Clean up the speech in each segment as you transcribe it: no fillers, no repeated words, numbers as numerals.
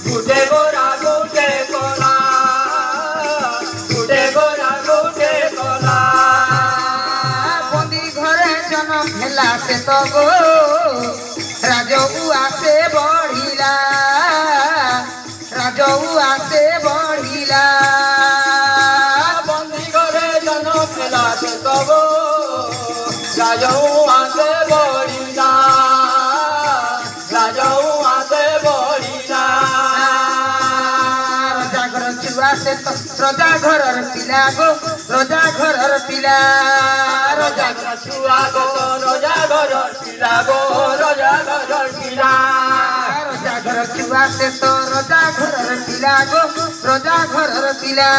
गुटे गोरा गुटे कोला गुटे गोरा गुटे कोला बंदी घरे जन्म हेला से तो गो राजऊ आसे बढ़िला राजऊ आसे बढ़िला बंदी घरे जन्म हेला से तो गो राजऊ आसे बढ़िला राजऊ आसे बढ़िला रजा घर छुआ से तो रजा घर पिला गो रजा घर पिला रजा घर छुआ गो रजा घर पिला गो रजा घर पिला रजा घर छुआ से तो रजा घर पिला गो रजा घर पिला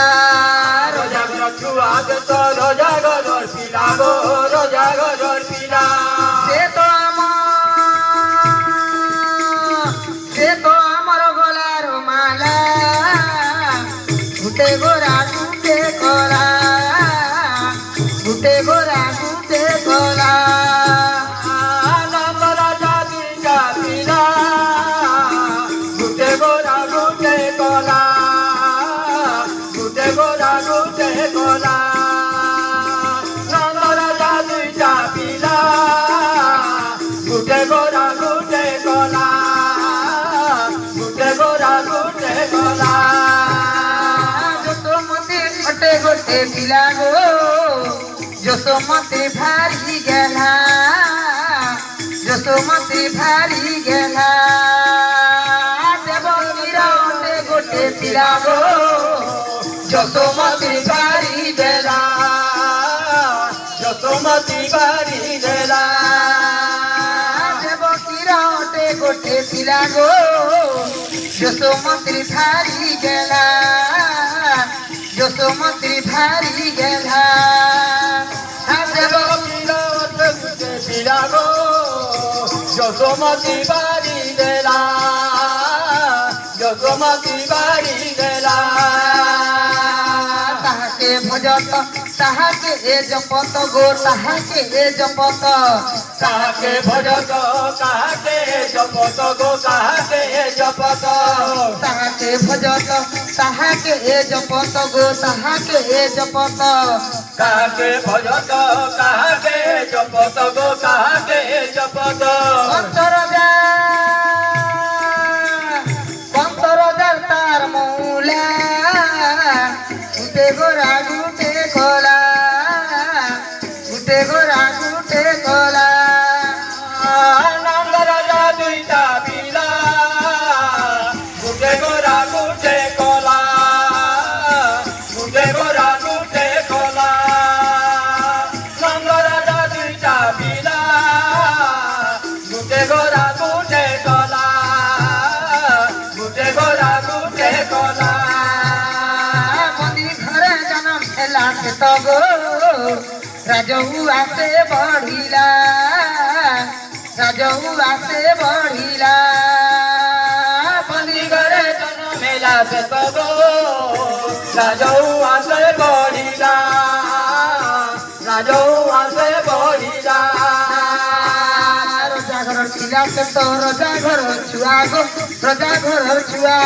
रजा घर छुआ गो तो रजा घर पिला गो रजा घर पिला से तो आमर गलार माला गुटे गोरा गुटे कोला गुटे गोरा गुटे कोला नंद राजा दुईटा पिला गुटे गोरा गुटे कोला गुटे गोरा गुटे कोला नंद राजा दुईटा पिला गुटे गोरा गुटे कोला गुटे गोरा गुटे कोला गोटे गोटे पिला गो যশোমতি ভারি গেলা যশোমতি ভারি গেলা দেবকীর গোটে গোটে পিলা গো যশোমতি বাড়ি গেলা যশোমতি বাড়ি গেলা দেবকীর গোটে গোটে পিলা গো যশোমতি ভারি গেলা যশোমতি ভারি গেলা পিলা গো যশোমতি বাড়ি গেলা যশোমতি বাড়ি গেলা তাহাকে ভজত তাহাকে এ জপত গো তাহাকে এ জপত কাহাকে ভজত কাহাকে জপত গো কাহাকে জপত তাহাকে ভজত তাহাকে এ জপত গো তাহাকে এ জপত কাহাকে ভজত কাহাকে জপত গো কাহাকে জপত কন্তরজার তার মৌলা গুটে গোরা গুটে কোলা গুটে গোরা গুটে কোলা নন্দ রাজা দুইটা পিলা গুটে গোরা গুটে কোলা গুটে গোরা গুটে কোলা নন্দ রাজা দুইটা পিলা গুটে গোরা গুটে কোলা গুটে গোরা গুটে কোলা মন্দির ঘরে জনম হেলা সে তো গো রাজহু আসে বঢ়িলা রাজহু আসে বঢ়িলা মন্দির ঘরে জন্ম মেলা সে তো গো রাজৌ আসে বঢ়িলা রাজৌ আসে বঢ়িলা রজা ঘর ছিলা সে তো রজা ঘর ছুয়া গো রজা ঘর ছুয়া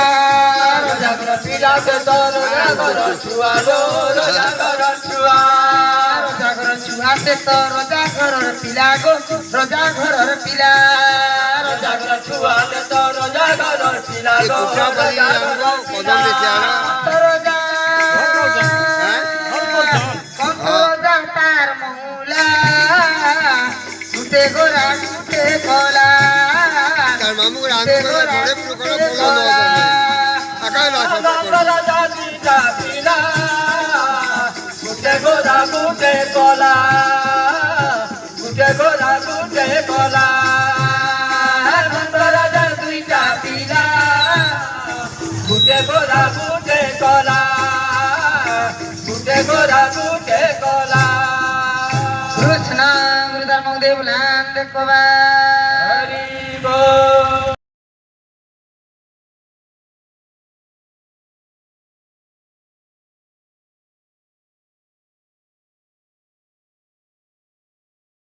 রজা ঘর পিলা সে তো রজা ঘর ছুয়া গো রজা ঘর ছুয়া রজা ঘর ছুয়া সে তো রজা ঘর পিলা গো রজা ঘর পিলা রজা ঘর ছুয়া সে তো রজা ঘর পিলা গো রজা ঘর পিলা রজা কন্তরজা তার মৌলা গুটে গোরা গুটে কোলা তার মামু রান্না করে ঘরে পুরো করে বলা নয় আকাই লাগা নন্দ রাজা দুইটা পিলা গুটে গোরা গুটে কোলা গুটে গোরা গুটে কোলা নন্দ রাজা দুইটা পিলা গুটে গোরা গুটে কোলা গুটে গোরা গুটে কোলা কৃষ্ণ গুরুদার মহাদেব লান দেখবা হরি বল